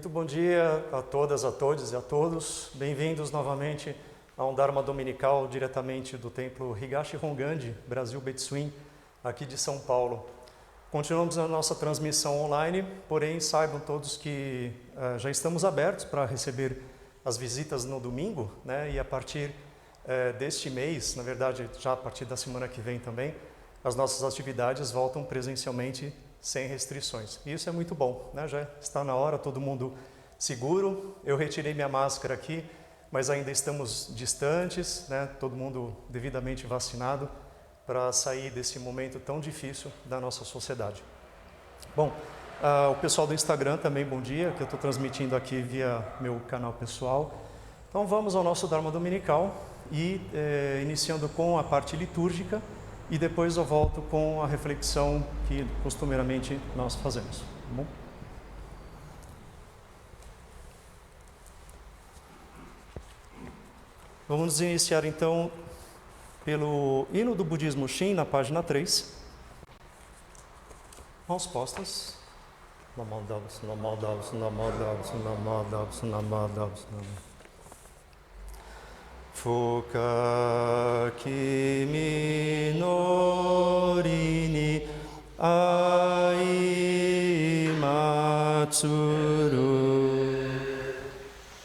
Muito bom dia a todas, a todos e a todos. Bem-vindos novamente a um Dharma Dominical diretamente do Templo Higashi Hongandi, Brasil Betsuin, aqui de São Paulo. Continuamos a nossa transmissão online, porém saibam todos que já estamos abertos para receber as visitas no domingo, né? E a partir deste mês, na verdade já a partir da semana que vem também, as nossas atividades voltam presencialmente sem restrições. E isso é muito bom, né? Já está na hora, todo mundo seguro. Eu retirei minha máscara aqui, mas ainda estamos distantes, né? Todo mundo devidamente vacinado para sair desse momento tão difícil da nossa sociedade. Bom, o pessoal do Instagram também, bom dia, que eu estou transmitindo aqui via meu canal pessoal. Então vamos ao nosso Dharma Dominical e iniciando com a parte litúrgica, e depois eu volto com a reflexão que costumeiramente nós fazemos. Tá bom? Vamos iniciar então pelo hino do budismo Shin, na página 3. Mãos postas. Namadavs, namadavs, namadavs, namadavs, namadavs, namadavs. Fuka kimi no ri ni ai matsuru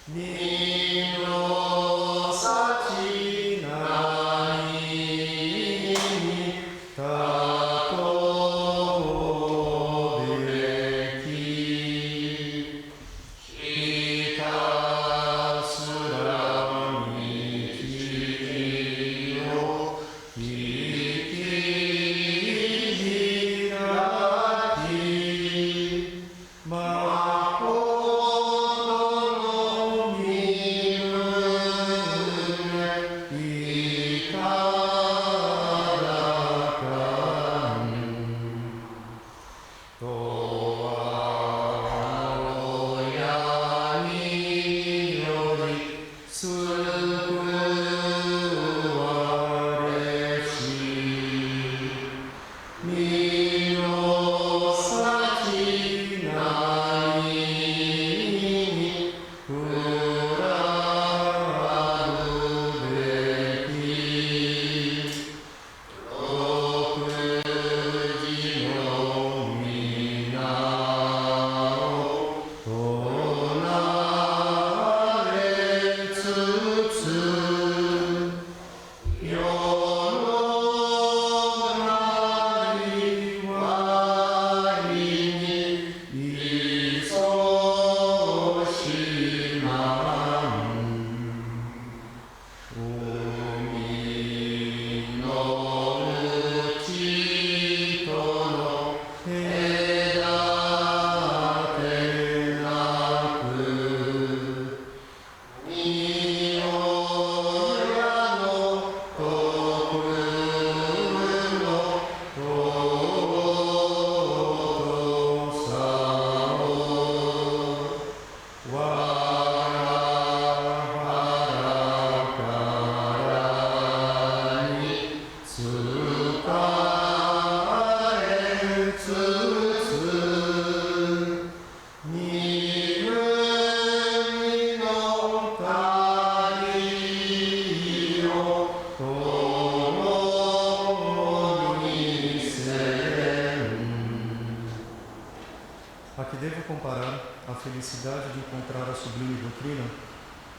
ni no sachi nai ni tato beki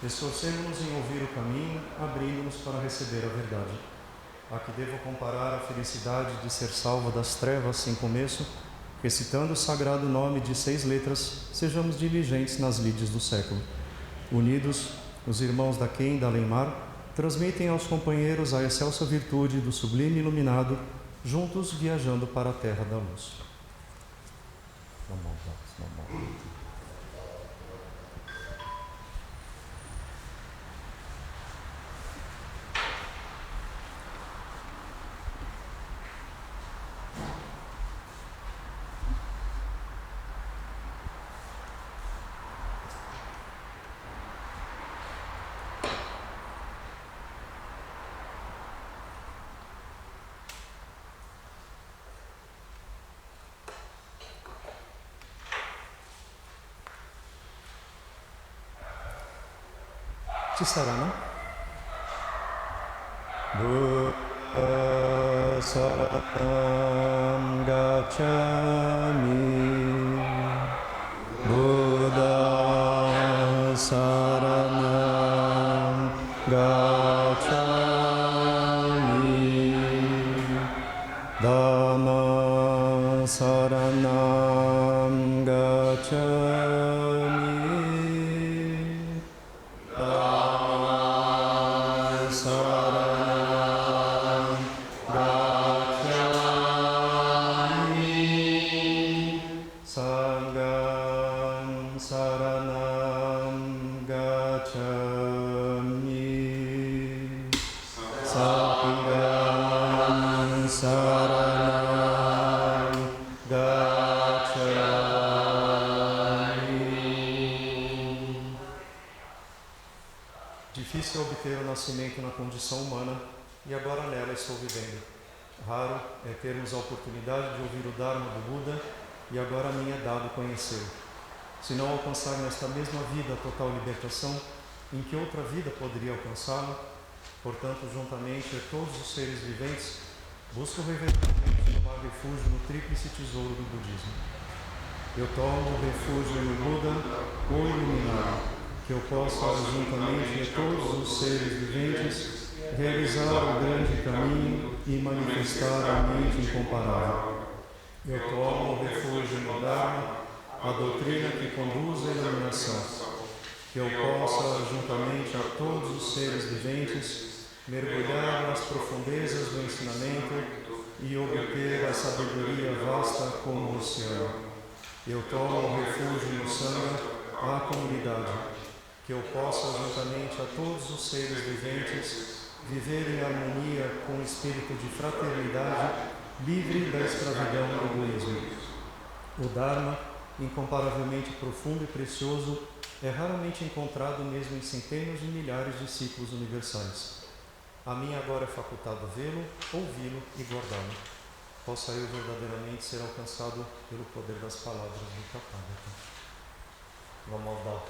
Esforcemos-nos em ouvir o caminho, abrindo-nos para receber a verdade. A que devo comparar a felicidade de ser salvo das trevas sem começo, recitando o sagrado nome de 6 letras, sejamos diligentes nas lides do século. Unidos, os irmãos da Ken e da Além-Mar transmitem aos companheiros a excelsa virtude do sublime iluminado, juntos viajando para a terra da luz. Ci sarà, no? Buddha saranam gacchami, Buddha saranam gacchami, Dhamma saranam gacchami, Dhamma saranam gacchami, Sangham saranam gacchami, Sangham saranam gacchami. Difícil obter o nascimento na condição humana e agora nela estou vivendo. Raro é termos a oportunidade de ouvir o Dharma do Buda e agora me é dado conhecê-lo. Se não alcançar nesta mesma vida a total libertação, em que outra vida poderia alcançá-lo? Portanto, juntamente a todos os seres viventes, busco reverentamente tomar refúgio no tríplice tesouro do budismo. Eu tomo refúgio no Buda, o iluminado, que eu possa, juntamente a todos os seres viventes, realizar o grande caminho e manifestar a mente incomparável. Eu tomo refúgio no Dharma, a doutrina que conduz à iluminação, que eu possa, juntamente a todos os seres viventes, mergulhar nas profundezas do ensinamento e obter a sabedoria vasta como o oceano. Eu tomo refúgio no Sangha, a comunidade, que eu possa, juntamente a todos os seres viventes, viver em harmonia com o espírito de fraternidade, livre da escravidão do egoísmo. O Dharma, incomparavelmente profundo e precioso, é raramente encontrado mesmo em centenas de milhares de ciclos universais. A mim agora é facultado vê-lo, ouvi-lo e guardá-lo. Possa eu verdadeiramente ser alcançado pelo poder das palavras do Tathagata. Vamos ao Dao,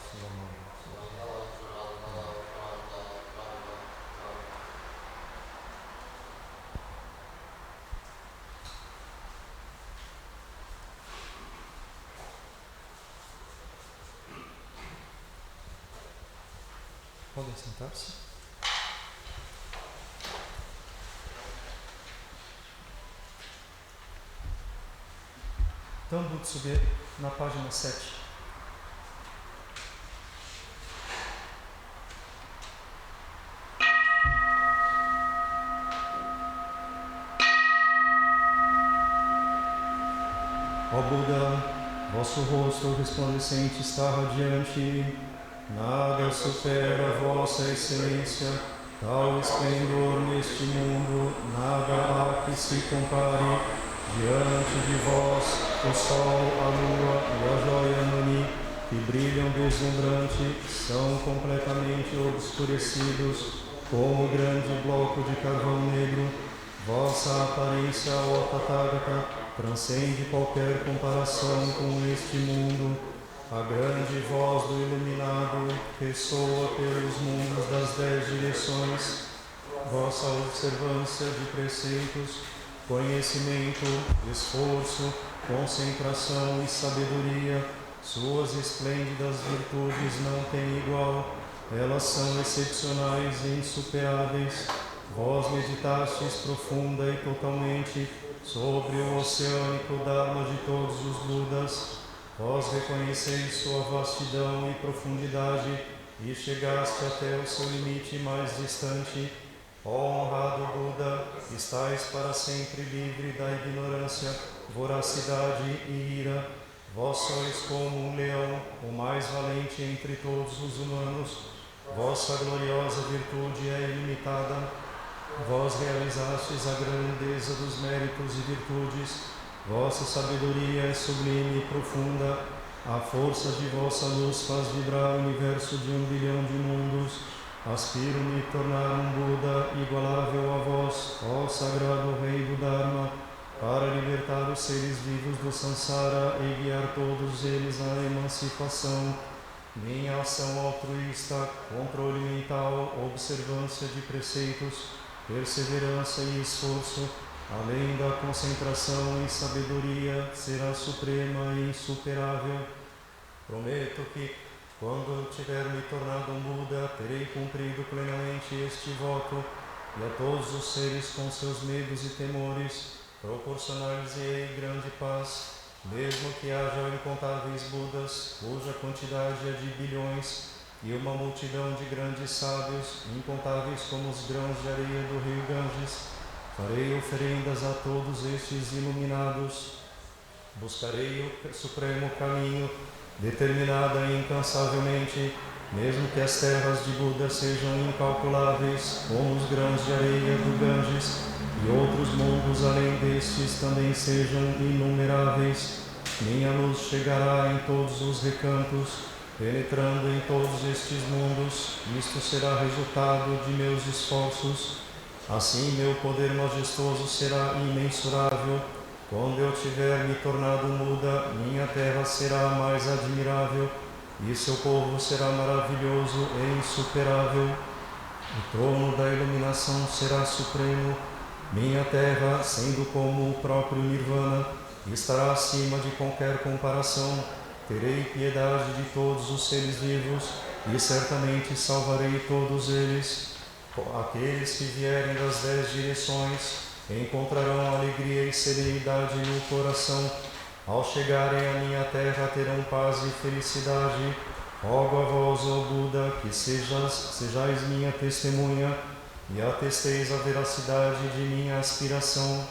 Podem sentar-se. Então, Butsube, na página 7. Ó Buda, vosso rosto resplandecente está radiante. Nada supera a vossa excelência, tal esplendor neste mundo, nada há que se compare. Diante de vós, o sol, a lua e a joia mani, que brilham deslumbrante, são completamente obscurecidos, como o grande bloco de carvão negro. Vossa aparência, ó Tathagata, transcende qualquer comparação com este mundo. A grande voz do iluminado ressoa pelos mundos das 10 direções. Vossa observância de preceitos, conhecimento, esforço, concentração e sabedoria, suas esplêndidas virtudes não têm igual. Elas são excepcionais e insuperáveis. Vós meditastes profunda e totalmente sobre o oceânico Dharma de todos os Budas. Vós reconheceis sua vastidão e profundidade e chegaste até o seu limite mais distante. Ó honrado Buda, estais para sempre livre da ignorância, voracidade e ira. Vós sois como um leão, o mais valente entre todos os humanos. Vossa gloriosa virtude é ilimitada. Vós realizastes a grandeza dos méritos e virtudes. Vossa sabedoria é sublime e profunda. A força de vossa luz faz vibrar o universo de 1 bilhão de mundos. Aspiro-me tornar um Buda igualável a vós, ó sagrado Rei do Dharma, para libertar os seres vivos do Sansara e guiar todos eles à emancipação. minha ação altruísta, controle mental, observância de preceitos, perseverança e esforço, além da concentração e sabedoria, será suprema e insuperável. Prometo que, quando tiver me tornado um Buda, terei cumprido plenamente este voto, e a todos os seres com seus medos e temores, proporcionar-lhes-ei grande paz, mesmo que haja incontáveis Budas, cuja quantidade é de bilhões, e uma multidão de grandes sábios, incontáveis como os grãos de areia do rio Ganges. Farei oferendas a todos estes iluminados. Buscarei o supremo caminho, determinada e incansavelmente, mesmo que as terras de Buda sejam incalculáveis, como os grãos de areia do Ganges, e outros mundos além destes também sejam inumeráveis. Minha luz chegará em todos os recantos, penetrando em todos estes mundos. Isto será resultado de meus esforços. Assim, meu poder majestoso será imensurável. Quando eu tiver me tornado muda, minha terra será mais admirável, e seu povo será maravilhoso e insuperável. O trono da iluminação será supremo. Minha terra, sendo como o próprio Nirvana, estará acima de qualquer comparação. Terei piedade de todos os seres vivos, e certamente salvarei todos eles. Aqueles que vierem das 10 direções encontrarão alegria e serenidade no coração. Ao chegarem à minha terra terão paz e felicidade. Rogo a vós, ó Buda, que sejais minha testemunha e atesteis a veracidade de minha aspiração.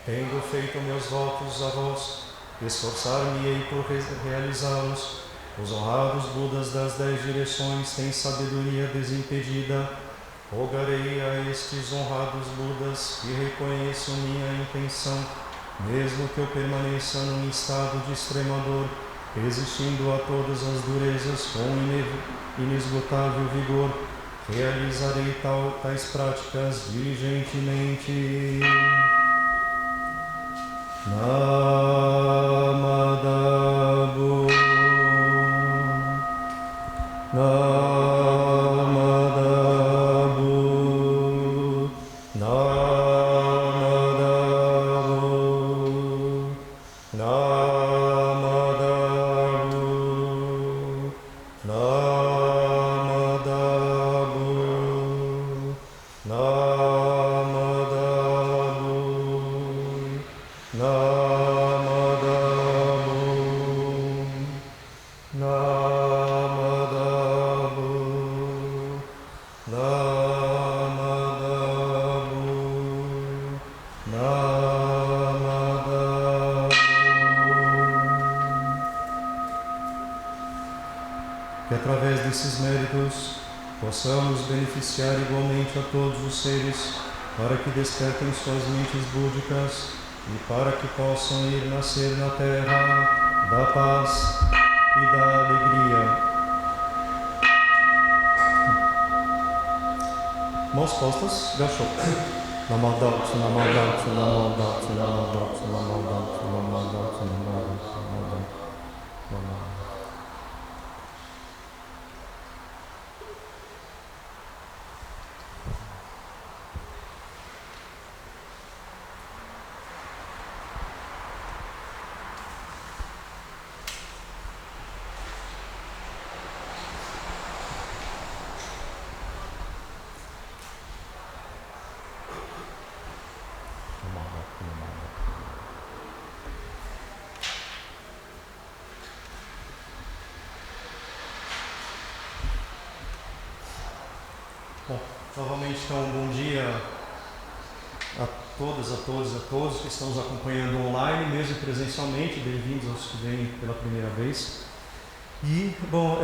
Tendo feito meus votos a vós, esforçar-me-ei por realizá-los. Os honrados Budas das 10 direções têm sabedoria desimpedida. Rogarei a estes honrados Budas que reconheçam minha intenção, mesmo que eu permaneça num estado de extrema dor, resistindo a todas as durezas com inesgotável vigor. Realizarei tais práticas diligentemente. Namadabu Namadabu Namadabu Namadabu Namadabu Que através desses méritos possamos beneficiar igualmente a todos os seres, para que despertem suas mentes búdicas e para que possam ir nascer na terra da paz e da alegria. Mãos postas, gachou. Namadauti, namadauti, namadauti, namadauti, namadauti, namadauti, namadauti, namadauti. Bom, novamente então, bom dia a todas, a todos, a todos que estão nos acompanhando online, mesmo presencialmente. Bem-vindos aos que vêm pela primeira vez. E, bom,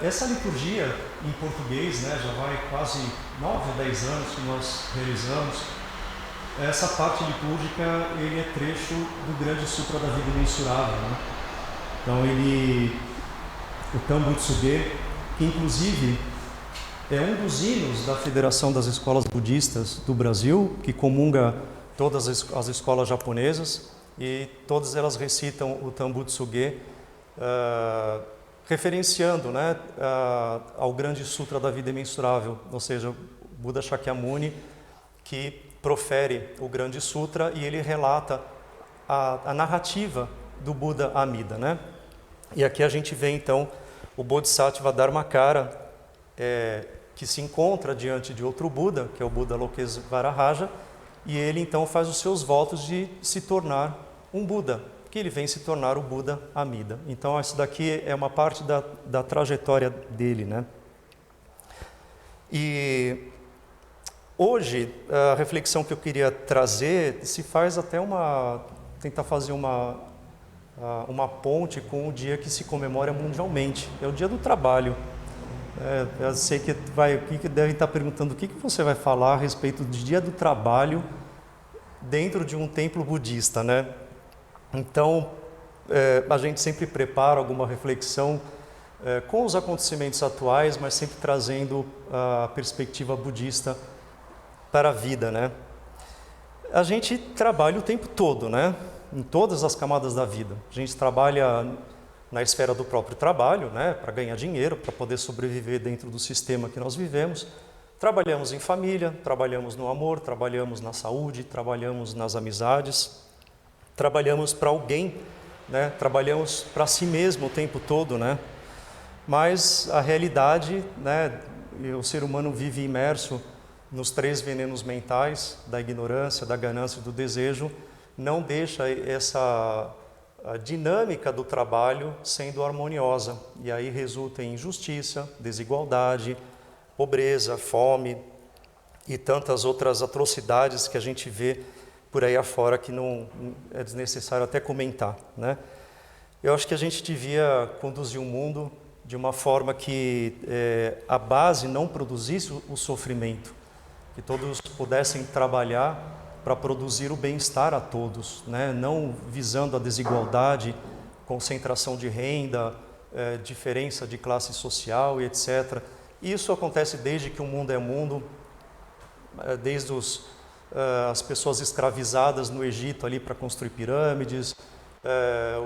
essa liturgia em português, né, já vai quase 9 ou 10 anos que nós realizamos. Essa parte litúrgica, ele é trecho do grande Sutra da Vida Imensurável, né? Então, o Tambutsuge, que inclusive é um dos hinos da Federação das Escolas Budistas do Brasil, que comunga todas as escolas japonesas, e todas elas recitam o Tambutsuge referenciando, né, ao grande sutra da vida imensurável, ou seja, o Buda Shakyamuni, que profere o grande sutra e ele relata a narrativa do Buda Amida, né? E aqui a gente vê então o Bodhisattva Dharmakara, que se encontra diante de outro Buda, que é o Buda Lokesvaraja, e ele então faz os seus votos de se tornar um Buda, que ele vem se tornar o Buda Amida. Então isso daqui é uma parte da trajetória dele, né? E hoje a reflexão que eu queria trazer se faz até tentar fazer uma ponte com o dia que se comemora mundialmente, é o Dia do Trabalho. Eu sei que devem estar perguntando o que você vai falar a respeito do Dia do Trabalho dentro de um templo budista, né? Então, a gente sempre prepara alguma reflexão com os acontecimentos atuais, mas sempre trazendo a perspectiva budista para a vida, né? A gente trabalha o tempo todo, né? Em todas as camadas da vida. A gente trabalha na esfera do próprio trabalho, né? Para ganhar dinheiro, para poder sobreviver dentro do sistema que nós vivemos. Trabalhamos em família, trabalhamos no amor, trabalhamos na saúde, trabalhamos nas amizades, trabalhamos para alguém, né? Trabalhamos para si mesmo o tempo todo, né? Mas a realidade, né? O ser humano vive imerso nos 3 venenos mentais, da ignorância, da ganância e do desejo, não deixa a dinâmica do trabalho sendo harmoniosa. E aí resulta em injustiça, desigualdade, pobreza, fome e tantas outras atrocidades que a gente vê por aí afora que não é desnecessário até comentar, né? Eu acho que a gente devia conduzir o mundo de uma forma que a base não produzisse o sofrimento, que todos pudessem trabalhar para produzir o bem-estar a todos, né? Não visando a desigualdade, concentração de renda, diferença de classe social e etc. Isso acontece desde que o mundo é mundo, desde as pessoas escravizadas no Egito ali para construir pirâmides,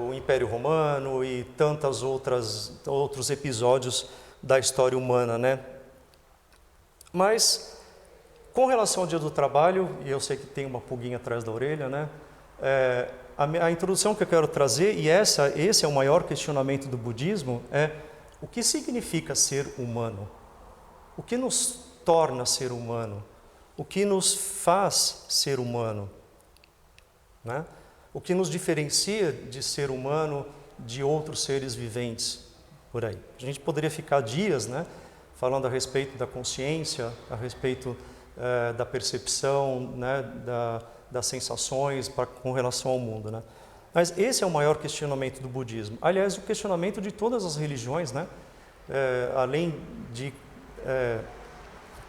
o Império Romano e tantos outros episódios da história humana, né? Mas com relação ao Dia do Trabalho, e eu sei que tem uma pulguinha atrás da orelha, né? A introdução que eu quero trazer, e esse é o maior questionamento do budismo, é o que significa ser humano? O que nos torna ser humano? O que nos faz ser humano? Né? O que nos diferencia de ser humano de outros seres viventes por aí? A gente poderia ficar dias, né, falando a respeito da consciência, a respeito da percepção, né, das sensações com relação ao mundo, né? Mas esse é o maior questionamento do budismo. Aliás, o questionamento de todas as religiões, né? Além de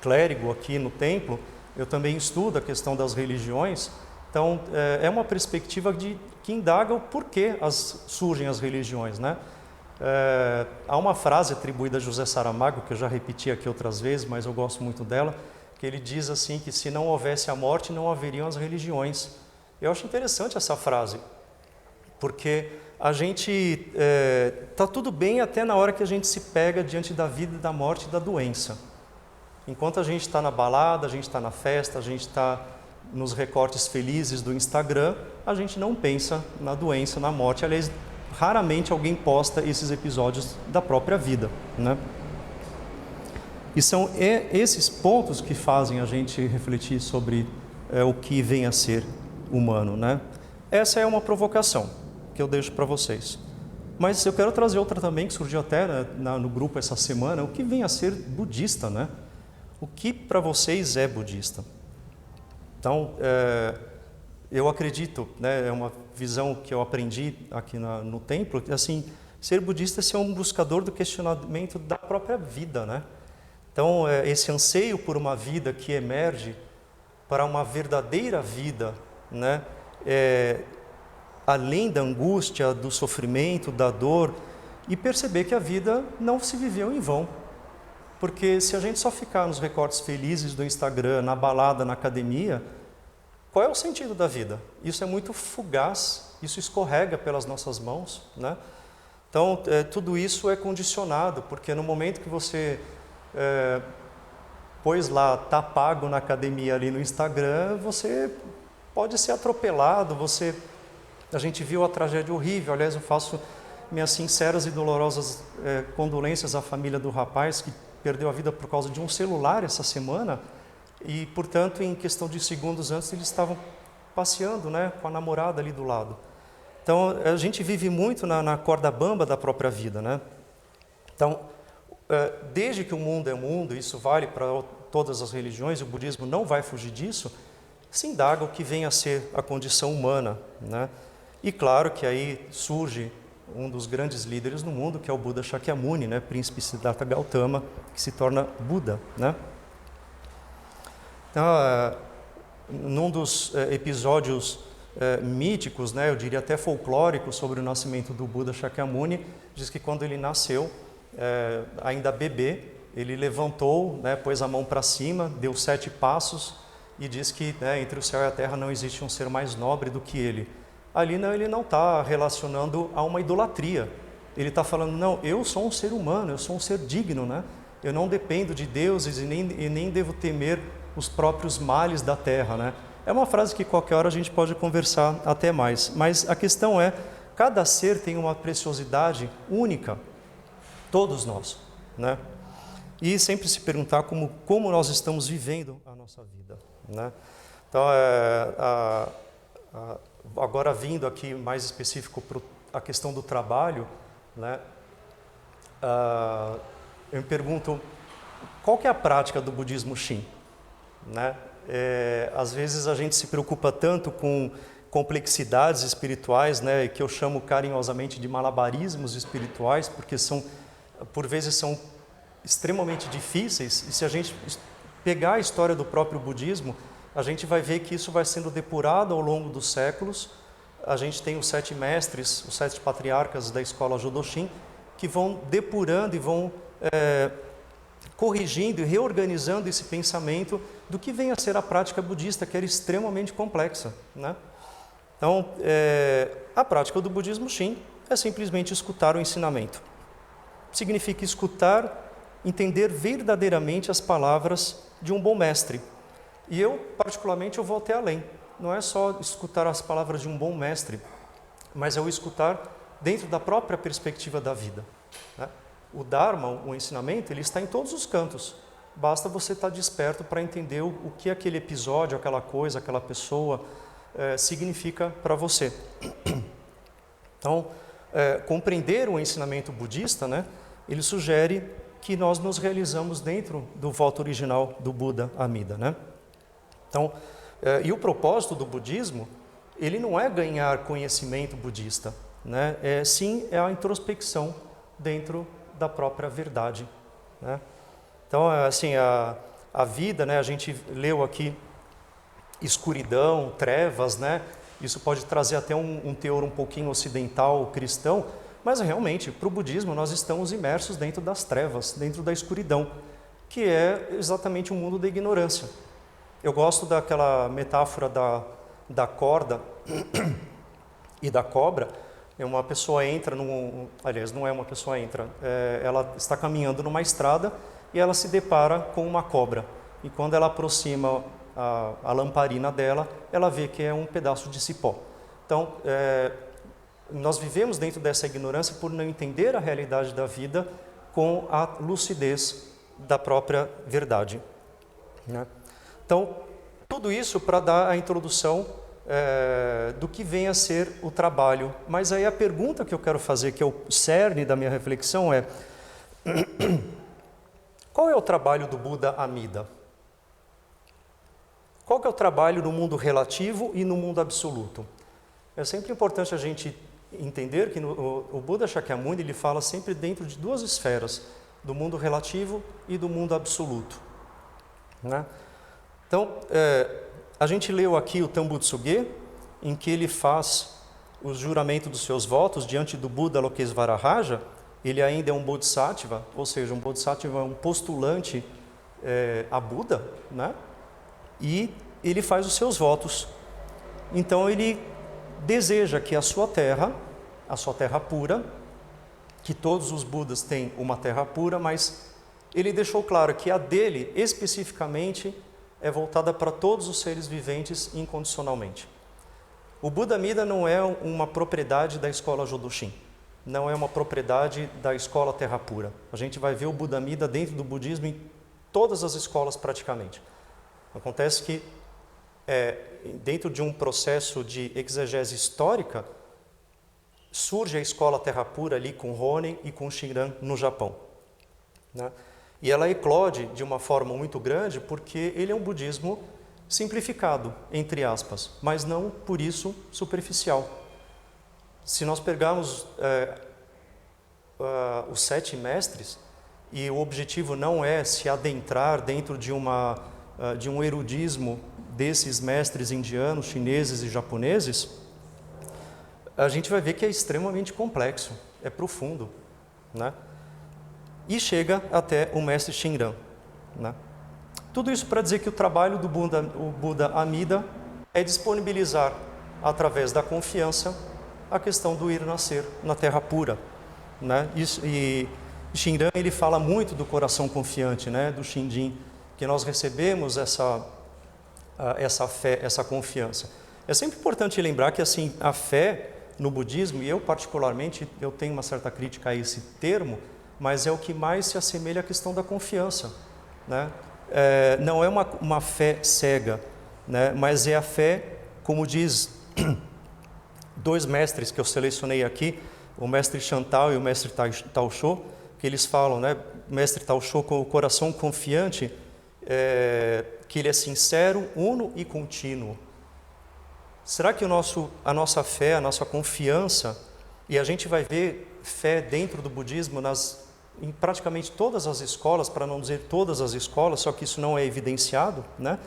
clérigo aqui no templo, eu também estudo a questão das religiões. Então, é uma perspectiva que indaga o porquê surgem as religiões, né? Há uma frase atribuída a José Saramago, que eu já repeti aqui outras vezes, mas eu gosto muito dela, que ele diz assim que se não houvesse a morte, não haveriam as religiões. Eu acho interessante essa frase, porque a gente está tudo bem até na hora que a gente se pega diante da vida, da morte e da doença. Enquanto a gente está na balada, a gente está na festa, a gente está nos recortes felizes do Instagram, a gente não pensa na doença, na morte. Aliás, raramente alguém posta esses episódios da própria vida, né? E são esses pontos que fazem a gente refletir sobre o que vem a ser humano, né? Essa é uma provocação que eu deixo para vocês. Mas eu quero trazer outra também, que surgiu até no grupo essa semana, o que vem a ser budista, né? O que para vocês é budista? Então, eu acredito, né, é uma visão que eu aprendi aqui no templo, assim, ser budista é ser um buscador do questionamento da própria vida, né? Então, esse anseio por uma vida que emerge para uma verdadeira vida, né? Além da angústia, do sofrimento, da dor, e perceber que a vida não se viveu em vão. Porque se a gente só ficar nos recortes felizes do Instagram, na balada, na academia, qual é o sentido da vida? Isso é muito fugaz, isso escorrega pelas nossas mãos, né? Então, tudo isso é condicionado, porque no momento que você pôs lá, tá pago na academia ali no Instagram, você pode ser atropelado, a gente viu a tragédia horrível. Aliás, eu faço minhas sinceras e dolorosas condolências à família do rapaz que perdeu a vida por causa de um celular essa semana e, portanto, em questão de segundos antes, eles estavam passeando, né, com a namorada ali do lado. Então, a gente vive muito na corda bamba da própria vida, né? Então, desde que o mundo é mundo, isso vale para todas as religiões, e o budismo não vai fugir disso, se indaga o que vem a ser a condição humana, né? E claro que aí surge um dos grandes líderes no mundo, que é o Buda Shakyamuni, né? Príncipe Siddhartha Gautama, que se torna Buda, né? Então, num dos episódios míticos, né, eu diria até folclóricos, sobre o nascimento do Buda Shakyamuni, diz que quando ele nasceu, ainda bebê, ele levantou, né, pôs a mão para cima, deu 7 passos e diz que, né, entre o céu e a terra não existe um ser mais nobre do que ele. Ali não, ele não está relacionando a uma idolatria. Ele está falando, não, eu sou um ser humano, eu sou um ser digno, né? Eu não dependo de deuses e nem devo temer os próprios males da terra, né? É uma frase que qualquer hora a gente pode conversar até mais. Mas a questão é, cada ser tem uma preciosidade única, todos nós, né? E sempre se perguntar como nós estamos vivendo a nossa vida, né? Então, agora vindo aqui mais específico para a questão do trabalho, né? Eu me pergunto, qual que é a prática do budismo Shin, né? Às vezes a gente se preocupa tanto com complexidades espirituais, né, que eu chamo carinhosamente de malabarismos espirituais, porque por vezes são extremamente difíceis, e se a gente pegar a história do próprio budismo, a gente vai ver que isso vai sendo depurado ao longo dos séculos. A gente tem os 7 mestres, os 7 patriarcas da escola Jodoshin, que vão depurando e vão corrigindo e reorganizando esse pensamento do que vem a ser a prática budista, que era extremamente complexa, né? Então, a prática do budismo Shin é simplesmente escutar o ensinamento. Significa escutar, entender verdadeiramente as palavras de um bom mestre. E eu, particularmente, eu vou até além. Não é só escutar as palavras de um bom mestre, mas é o escutar dentro da própria perspectiva da vida, né? O Dharma, o ensinamento, ele está em todos os cantos. Basta você estar desperto para entender o que aquele episódio, aquela coisa, aquela pessoa significa para você. Então, compreender o ensinamento budista, né, ele sugere que nós nos realizamos dentro do voto original do Buda Amida, né? Então, e o propósito do budismo, ele não é ganhar conhecimento budista, né? Sim, é a introspecção dentro da própria verdade, né? Então, assim, a vida, né, a gente leu aqui escuridão, trevas, né? Isso pode trazer até um teor um pouquinho ocidental, cristão, mas realmente, para o budismo, nós estamos imersos dentro das trevas, dentro da escuridão, que é exatamente o mundo da ignorância. Eu gosto daquela metáfora da corda e da cobra. Uma pessoa entra aliás, não é uma pessoa entra, ela está caminhando numa estrada e ela se depara com uma cobra. E quando ela aproxima a lamparina dela, ela vê que é um pedaço de cipó. Então, nós vivemos dentro dessa ignorância por não entender a realidade da vida com a lucidez da própria verdade, né? Então, tudo isso para dar a introdução do que vem a ser o trabalho. Mas aí a pergunta que eu quero fazer, que é o cerne da minha reflexão, é: qual é o trabalho do Buda Amida? Qual que é o trabalho no mundo relativo e no mundo absoluto? É sempre importante a gente entender que o Buda Shakyamuni, ele fala sempre dentro de 2 esferas, do mundo relativo e do mundo absoluto, né? Então, a gente leu aqui o Tambutsuge, em que ele faz o juramento dos seus votos diante do Buda Lokesvaraja. Ele ainda é um Bodhisattva, ou seja, um Bodhisattva é um postulante a Buda, né? E ele faz os seus votos. Então ele deseja que a sua terra pura, que todos os Budas têm uma terra pura, mas ele deixou claro que a dele, especificamente, é voltada para todos os seres viventes incondicionalmente. O Buda Amida não é uma propriedade da escola Jodoshin, não é uma propriedade da escola Terra Pura. A gente vai ver o Buda Amida dentro do budismo em todas as escolas praticamente. Acontece que, dentro de um processo de exegese histórica, surge a escola Terra Pura ali com Honen e com Shinran no Japão, né? E ela eclode de uma forma muito grande porque ele é um budismo simplificado, entre aspas, mas não por isso superficial. Se nós pegarmos os 7 mestres, e o objetivo não é se adentrar dentro de um erudismo desses mestres indianos, chineses e japoneses, a gente vai ver que é extremamente complexo, é profundo, né? E chega até o mestre Shinran, né? Tudo isso para dizer que o trabalho do Buda Amida é disponibilizar, através da confiança, a questão do ir nascer na terra pura, né? E Shinran, ele fala muito do coração confiante, né? Do Shinjin, que nós recebemos essa fé, essa confiança. É sempre importante lembrar que assim, a fé no budismo, e eu particularmente, eu tenho uma certa crítica a esse termo, mas é o que mais se assemelha à questão da confiança, né? Não é uma fé cega, né? Mas é a fé, como diz 2 mestres que eu selecionei aqui, o mestre Chantal e o mestre Taosho, que eles falam, né? O mestre Taosho com o coração confiante, que ele é sincero, uno e contínuo. Será que a nossa fé, a nossa confiança, e a gente vai ver fé dentro do budismo em praticamente todas as escolas, para não dizer todas as escolas, só que isso não é evidenciado, né?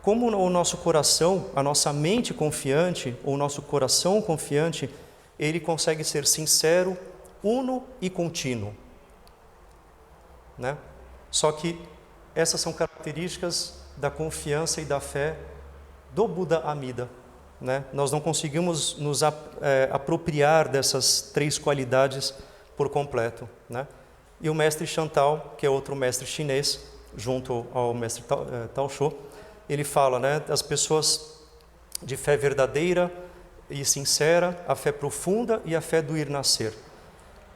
Como o nosso coração, a nossa mente confiante, ou o nosso coração confiante, ele consegue ser sincero, uno e contínuo, né? Só que essas são características da confiança e da fé do Buda Amida, né? Nós não conseguimos nos apropriar dessas 3 qualidades por completo, né? E o mestre Chantal, que é outro mestre chinês, junto ao mestre Taosho, ele fala, né? As pessoas de fé verdadeira e sincera, a fé profunda e a fé do ir nascer,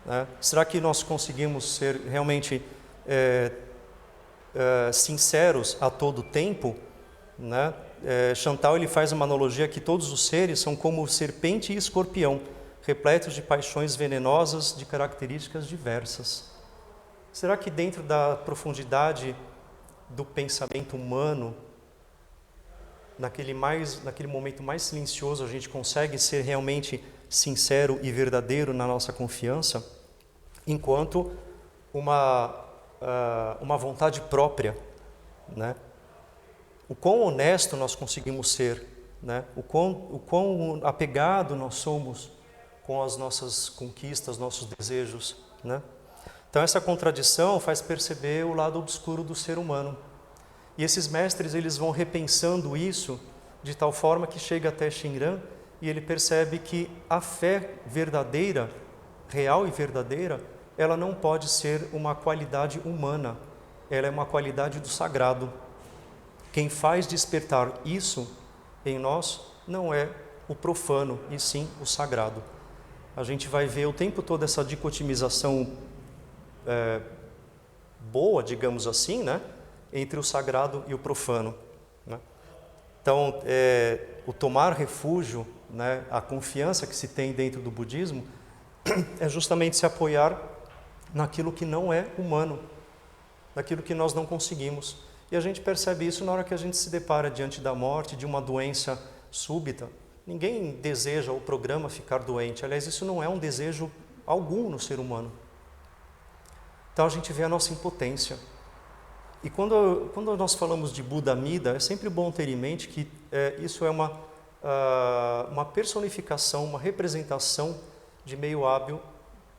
né? Será que nós conseguimos ser realmente sinceros a todo tempo, né? Chantal, ele faz uma analogia que todos os seres são como serpente e escorpião, repletos de paixões venenosas de características diversas. Será que dentro da profundidade do pensamento humano, naquele momento mais silencioso, a gente consegue ser realmente sincero e verdadeiro na nossa confiança, enquanto uma vontade própria, né? O quão honesto nós conseguimos ser, né? O quão apegado nós somos com as nossas conquistas, nossos desejos, né? Então essa contradição faz perceber o lado obscuro do ser humano. E esses mestres, eles vão repensando isso de tal forma que chega até Shinran e ele percebe que a fé verdadeira, real e verdadeira, ela não pode ser uma qualidade humana, ela é uma qualidade do sagrado. Quem faz despertar isso em nós não é o profano, e sim o sagrado. A gente vai ver o tempo todo essa dicotimização boa, digamos assim, né? Entre o sagrado e o profano, né? Então, o tomar refúgio, né? A confiança que se tem dentro do budismo é justamente se apoiar naquilo que não é humano, naquilo que nós não conseguimos. E a gente percebe isso na hora que a gente se depara diante da morte, de uma doença súbita. Ninguém deseja ou programa ficar doente. Aliás, isso não é um desejo algum no ser humano. Então a gente vê a nossa impotência. E quando nós falamos de Buda Amida, é sempre bom ter em mente que isso é uma personificação, uma representação de meio hábil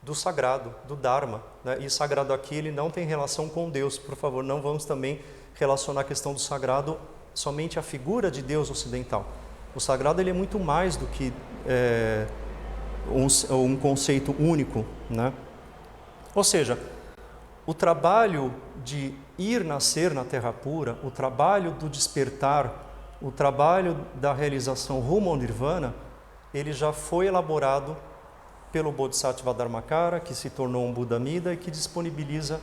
do sagrado, do Dharma, né? E sagrado aqui ele não tem relação com Deus, por favor, não vamos também relacionar a questão do sagrado somente à figura de Deus ocidental. O sagrado ele é muito mais do que um conceito único, né? Ou seja, o trabalho de ir nascer na Terra pura, o trabalho do despertar, o trabalho da realização rumo ao Nirvana, ele já foi elaborado pelo Bodhisattva Dharmakara, que se tornou um Buda Amida e que disponibiliza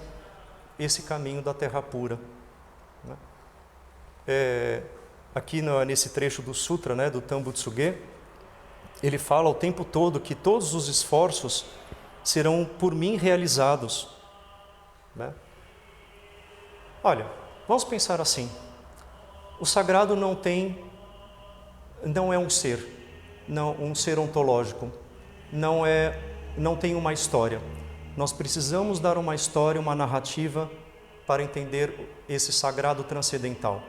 esse caminho da Terra pura, né? Aqui nesse trecho do Sutra, né, do Tambutsuge, ele fala o tempo todo que todos os esforços serão por mim realizados, né? Olha, vamos pensar assim: o sagrado não é um ser, um ser ontológico, não tem uma história. Nós precisamos dar uma história, uma narrativa para entender esse sagrado transcendental.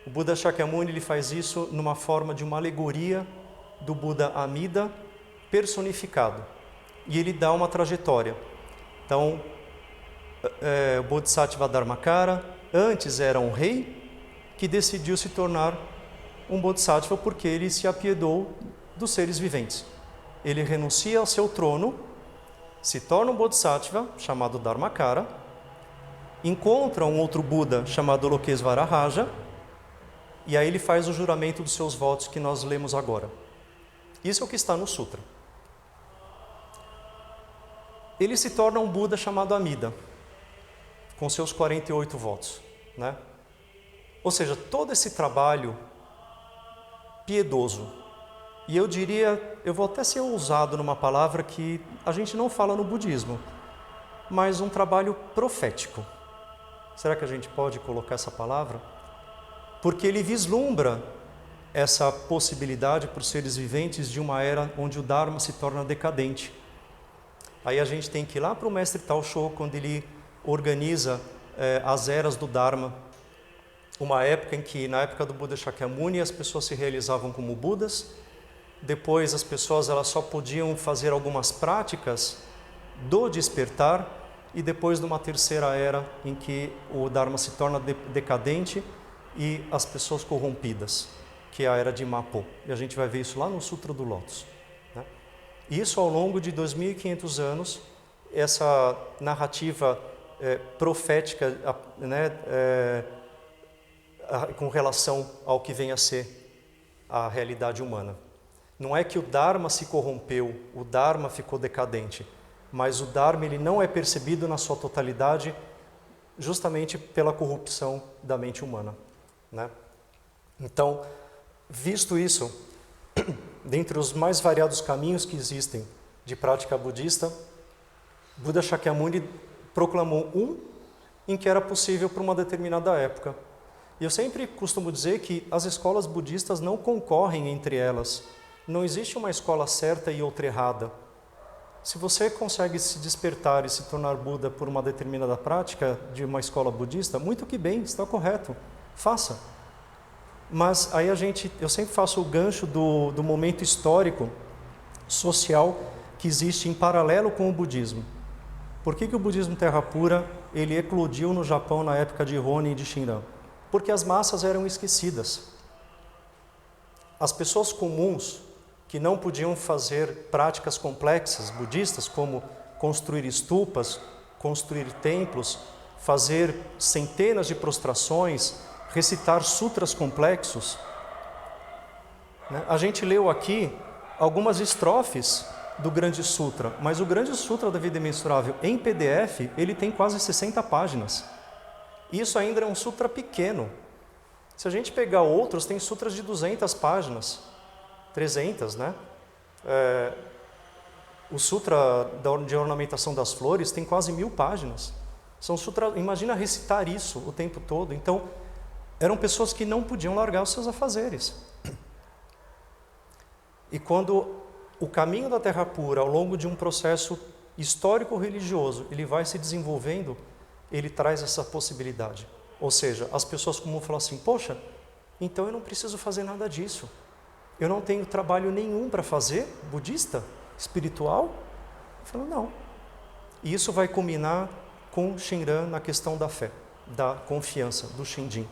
O Buda Shakyamuni ele faz isso numa forma de uma alegoria do Buda Amida personificado, e ele dá uma trajetória. Então, o Bodhisattva Dharmakara antes era um rei que decidiu se tornar um Bodhisattva porque ele se apiedou dos seres viventes. Ele renuncia ao seu trono, se torna um Bodhisattva chamado Dharmakara, encontra um outro Buda chamado Lokesvara-Raja, e aí ele faz o juramento dos seus votos que nós lemos agora. Isso é o que está no Sutra. Ele se torna um Buda chamado Amida, com seus 48 votos, né? Ou seja, todo esse trabalho piedoso, e eu diria, eu vou até ser ousado numa palavra que a gente não fala no budismo, mas um trabalho profético. Será que a gente pode colocar essa palavra? Porque ele vislumbra essa possibilidade para os seres viventes de uma era onde o Dharma se torna decadente. Aí a gente tem que ir lá para o mestre Tao Shou, quando ele organiza as eras do Dharma. Uma época em que, na época do Buda Shakyamuni, as pessoas se realizavam como Budas. Depois as pessoas elas só podiam fazer algumas práticas do despertar. E depois de uma terceira era em que o Dharma se torna decadente e as pessoas corrompidas, que é a era de Mapo. E a gente vai ver isso lá no Sutra do Lótus, né? Isso ao longo de 2.500 anos, essa narrativa profética, né, com relação ao que vem a ser a realidade humana. Não é que o Dharma se corrompeu, o Dharma ficou decadente, mas o Dharma ele não é percebido na sua totalidade justamente pela corrupção da mente humana, né? Então, visto isso, dentre os mais variados caminhos que existem de prática budista, Buda Shakyamuni proclamou em que era possível para uma determinada época. E eu sempre costumo dizer que as escolas budistas não concorrem entre elas. Não existe uma escola certa e outra errada. Se você consegue se despertar e se tornar Buda por uma determinada prática de uma escola budista, muito que bem, está correto, faça. Mas aí eu sempre faço o gancho do momento histórico, social, que existe em paralelo com o budismo. Por que o budismo Terra Pura ele eclodiu no Japão na época de Ronin e de Shinran? Porque as massas eram esquecidas. As pessoas comuns, que não podiam fazer práticas complexas budistas, como construir estupas, construir templos, fazer centenas de prostrações, recitar sutras complexos, né? A gente leu aqui algumas estrofes do Grande Sutra, mas o Grande Sutra da Vida Imensurável em PDF, ele tem quase 60 páginas. Isso ainda é um sutra pequeno. Se a gente pegar outros, tem sutras de 200 páginas, 300, né? O Sutra de Ornamentação das Flores tem quase 1000 páginas. São sutras, imagina recitar isso o tempo todo. Então, eram pessoas que não podiam largar os seus afazeres. E quando o caminho da Terra Pura, ao longo de um processo histórico-religioso, ele vai se desenvolvendo, ele traz essa possibilidade. Ou seja, as pessoas comuns falam assim, poxa, então eu não preciso fazer nada disso. Eu não tenho trabalho nenhum para fazer, budista, espiritual? Eu falo, não. E isso vai culminar com Shinran na questão da fé, da confiança, do Shinjin.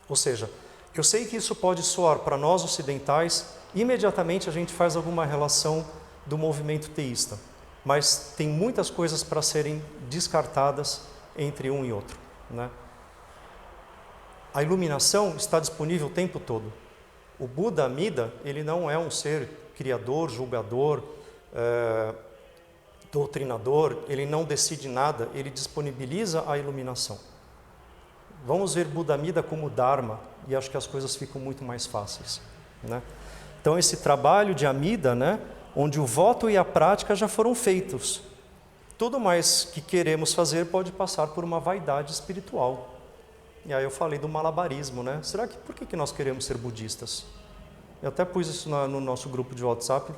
Ou seja, eu sei que isso pode soar para nós ocidentais imediatamente a gente faz alguma relação do movimento teísta. Mas tem muitas coisas para serem descartadas entre um e outro, né? A iluminação está disponível o tempo todo. O Buda Amida, ele não é um ser criador, julgador, doutrinador, ele não decide nada, ele disponibiliza a iluminação. Vamos ver Buda Amida como Dharma, e acho que as coisas ficam muito mais fáceis, né? Então esse trabalho de Amida, né, onde o voto e a prática já foram feitos. Tudo mais que queremos fazer pode passar por uma vaidade espiritual. E aí eu falei do malabarismo, né? Por que nós queremos ser budistas? Eu até pus isso no nosso grupo de WhatsApp,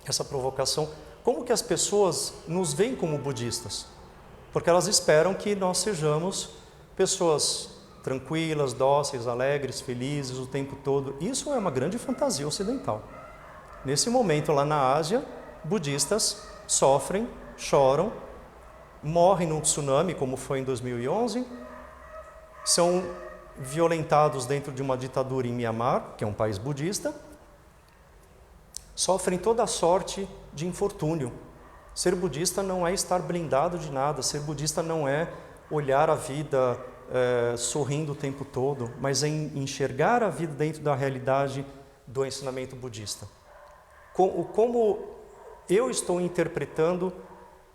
essa provocação. Como que as pessoas nos veem como budistas? Porque elas esperam que nós sejamos pessoas tranquilas, dóceis, alegres, felizes o tempo todo. Isso é uma grande fantasia ocidental. Nesse momento lá na Ásia, budistas sofrem, choram, morrem num tsunami, como foi em 2011, são violentados dentro de uma ditadura em Mianmar, que é um país budista, sofrem toda a sorte de infortúnio. Ser budista não é estar blindado de nada, ser budista não é olhar a vida sorrindo o tempo todo, mas é enxergar a vida dentro da realidade do ensinamento budista. Como eu estou interpretando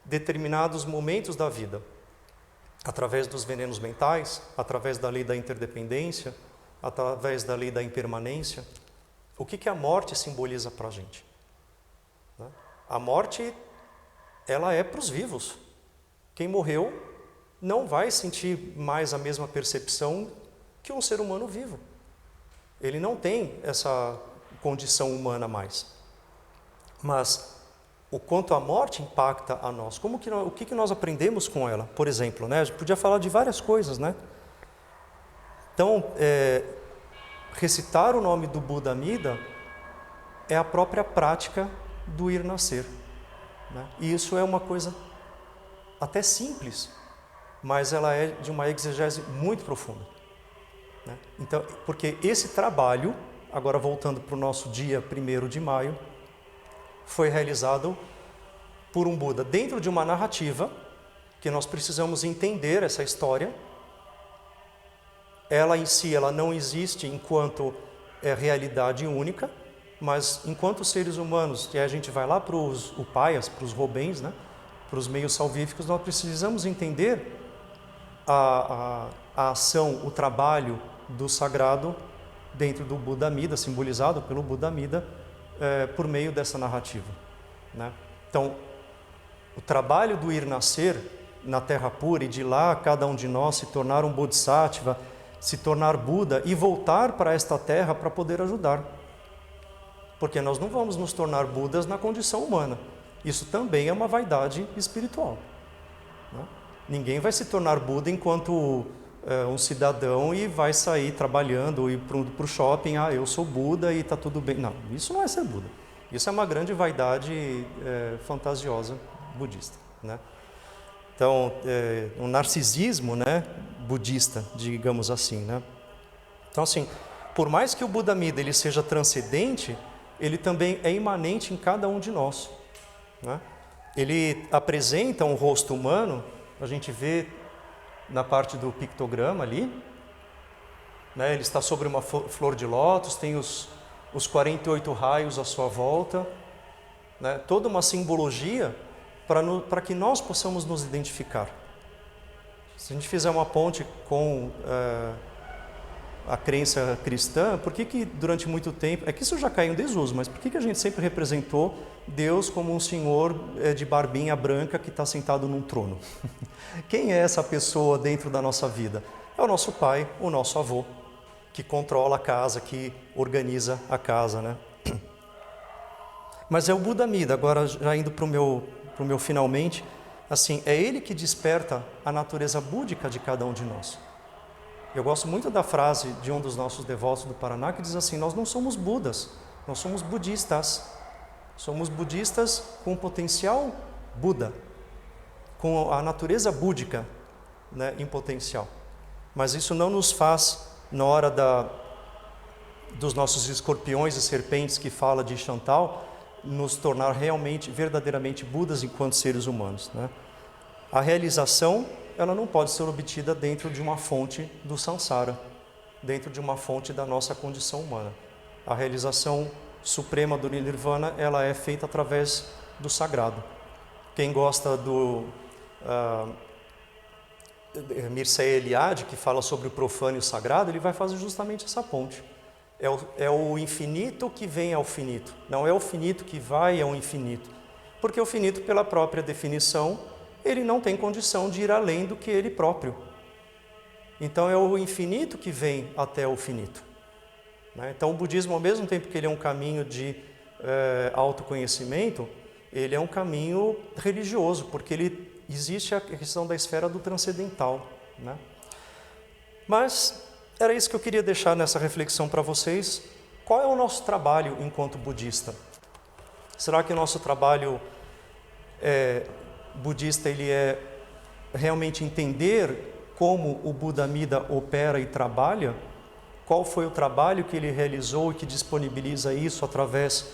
determinados momentos da vida, através dos venenos mentais, através da lei da interdependência, através da lei da impermanência. O que a morte simboliza para a gente? A morte, ela é para os vivos. Quem morreu não vai sentir mais a mesma percepção que um ser humano vivo. Ele não tem essa condição humana mais. Mas o quanto a morte impacta a nós, o que nós aprendemos com ela, por exemplo, né? A gente podia falar de várias coisas, né? Então, recitar o nome do Buda Amida é a própria prática do ir nascer, né? E isso é uma coisa até simples, mas ela é de uma exegese muito profunda, né? Então, porque esse trabalho, agora voltando para o nosso dia 1º de maio, foi realizado por um Buda dentro de uma narrativa, que nós precisamos entender essa história. Ela em si, ela não existe enquanto realidade única, mas enquanto seres humanos, e a gente vai lá para os upayas, para os robens, né, para os meios salvíficos, nós precisamos entender a ação, o trabalho do sagrado dentro do Buda Amida, simbolizado pelo Buda Amida, por meio dessa narrativa, né? Então, o trabalho do ir nascer na Terra pura e de lá cada um de nós se tornar um Bodhisattva, se tornar Buda e voltar para esta Terra para poder ajudar. Porque nós não vamos nos tornar Budas na condição humana. Isso também é uma vaidade espiritual, né? Ninguém vai se tornar Buda enquanto um cidadão e vai sair trabalhando e ir para o shopping, eu sou Buda e está tudo bem. Não, isso não é ser Buda. Isso é uma grande vaidade fantasiosa budista, né? Então, um narcisismo, né, budista, digamos assim, né? Então, assim, por mais que o Buda Amida ele seja transcendente, ele também é imanente em cada um de nós, né? Ele apresenta um rosto humano, a gente vê na parte do pictograma ali, né? Ele está sobre uma flor de lótus, tem os 48 raios à sua volta, né? Toda uma simbologia para que nós possamos nos identificar. Se a gente fizer uma ponte com a crença cristã, por que durante muito tempo, é que isso já caiu em desuso, mas por que a gente sempre representou Deus como um senhor de barbinha branca que está sentado num trono? Quem é essa pessoa dentro da nossa vida? É o nosso pai, o nosso avô, que controla a casa, que organiza a casa, né? Mas é o Buda Amida, agora já indo para o meu finalmente, assim, é ele que desperta a natureza búdica de cada um de nós. Eu gosto muito da frase de um dos nossos devotos do Paraná, que diz assim: nós não somos Budas, nós somos budistas. Somos budistas com potencial Buda, com a natureza búdica, né, em potencial. Mas isso não nos faz, na hora dos nossos escorpiões e serpentes que fala de Chantal, nos tornar realmente, verdadeiramente Budas enquanto seres humanos, né? A realização, ela não pode ser obtida dentro de uma fonte do samsara, dentro de uma fonte da nossa condição humana. A realização suprema do Nirvana, ela é feita através do sagrado. Quem gosta do Mircea Eliade, que fala sobre o profano e o sagrado, ele vai fazer justamente essa ponte. É o infinito que vem ao finito, não é o finito que vai ao infinito. Porque o finito, pela própria definição, ele não tem condição de ir além do que ele próprio. Então é o infinito que vem até o finito, né? Então o budismo, ao mesmo tempo que ele é um caminho de autoconhecimento, ele é um caminho religioso, porque ele existe a questão da esfera do transcendental, né? Mas era isso que eu queria deixar nessa reflexão para vocês. Qual é o nosso trabalho enquanto budista? Será que o nosso trabalho budista ele é realmente entender como o Buda Amida opera e trabalha? Qual foi o trabalho que ele realizou e que disponibiliza isso através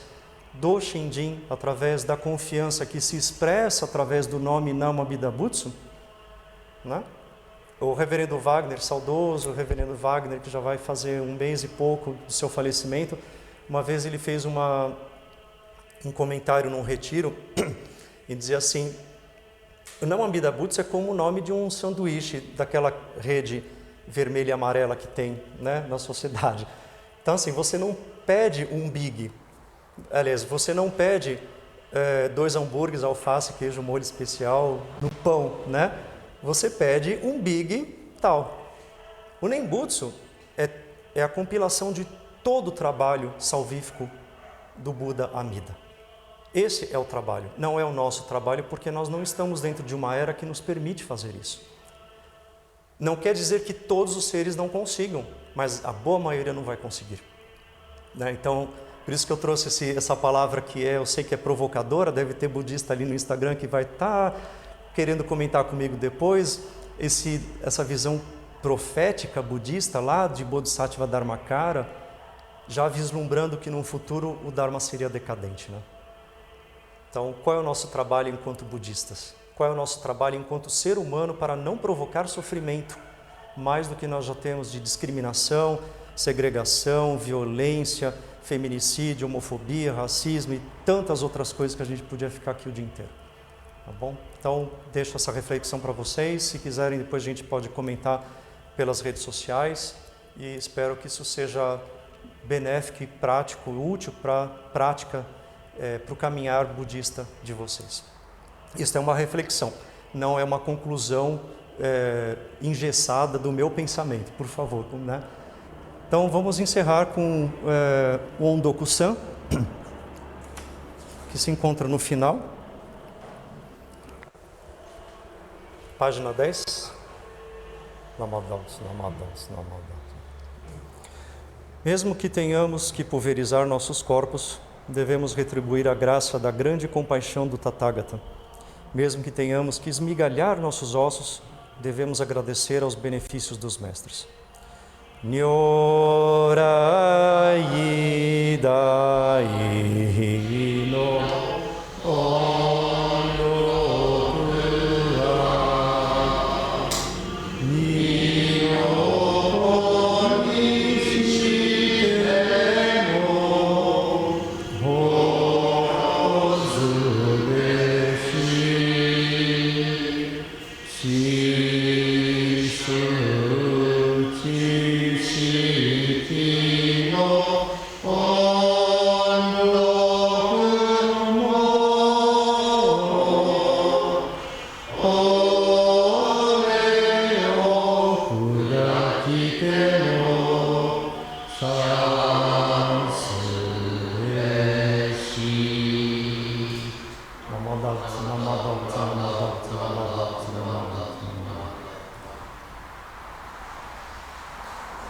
do Shinjin, através da confiança que se expressa através do nome Nama Amida Butsu, né? O reverendo Wagner, saudoso reverendo Wagner, que já vai fazer um mês e pouco do seu falecimento, uma vez ele fez um comentário num retiro e dizia assim: o Nama Amida Butsu é como o nome de um sanduíche daquela rede vermelha e amarela que tem, né, na sociedade. Então assim, você não pede um big, aliás, você não pede 2 hambúrgueres, alface, queijo, molho especial no pão, né? Você pede um big tal. O Nembutsu é a compilação de todo o trabalho salvífico do Buda Amida. Esse é o trabalho, não é o nosso trabalho, porque nós não estamos dentro de uma era que nos permite fazer isso. Não quer dizer que todos os seres não consigam, mas a boa maioria não vai conseguir, né? Então, por isso que eu trouxe essa palavra que eu sei que é provocadora, deve ter budista ali no Instagram que vai estar querendo comentar comigo depois, essa visão profética budista lá de Bodhisattva Dharmakara, já vislumbrando que no futuro o Dharma seria decadente, né? Então, qual é o nosso trabalho enquanto budistas? Qual é o nosso trabalho enquanto ser humano para não provocar sofrimento, mais do que nós já temos de discriminação, segregação, violência, feminicídio, homofobia, racismo e tantas outras coisas que a gente podia ficar aqui o dia inteiro. Tá bom? Então, deixo essa reflexão para vocês. Se quiserem, depois a gente pode comentar pelas redes sociais. E espero que isso seja benéfico e prático, útil para a prática, para o caminhar budista de vocês. Isso é uma reflexão, não é uma conclusão engessada do meu pensamento, por favor, né? Então, vamos encerrar com o Ondoku-san, que se encontra no final. Página 10. Mesmo que tenhamos que pulverizar nossos corpos, devemos retribuir a graça da grande compaixão do Tathagata. Mesmo que tenhamos que esmigalhar nossos ossos, devemos agradecer aos benefícios dos mestres. Nyorai dai no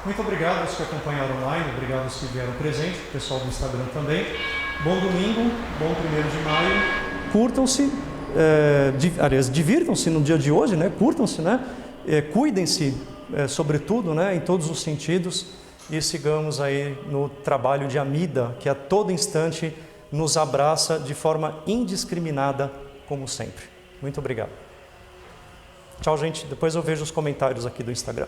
Muito obrigado aos que acompanharam online, obrigado aos que vieram presente, o pessoal do Instagram também. Bom domingo, bom 1º de maio. Curtam-se, aliás, divirtam-se no dia de hoje, né? Curtam-se, né? Cuidem-se, sobretudo, né? Em todos os sentidos. e sigamos aí no trabalho de Amida, que a todo instante nos abraça de forma indiscriminada, como sempre. Muito obrigado. Tchau, gente. Depois eu vejo os comentários aqui do Instagram.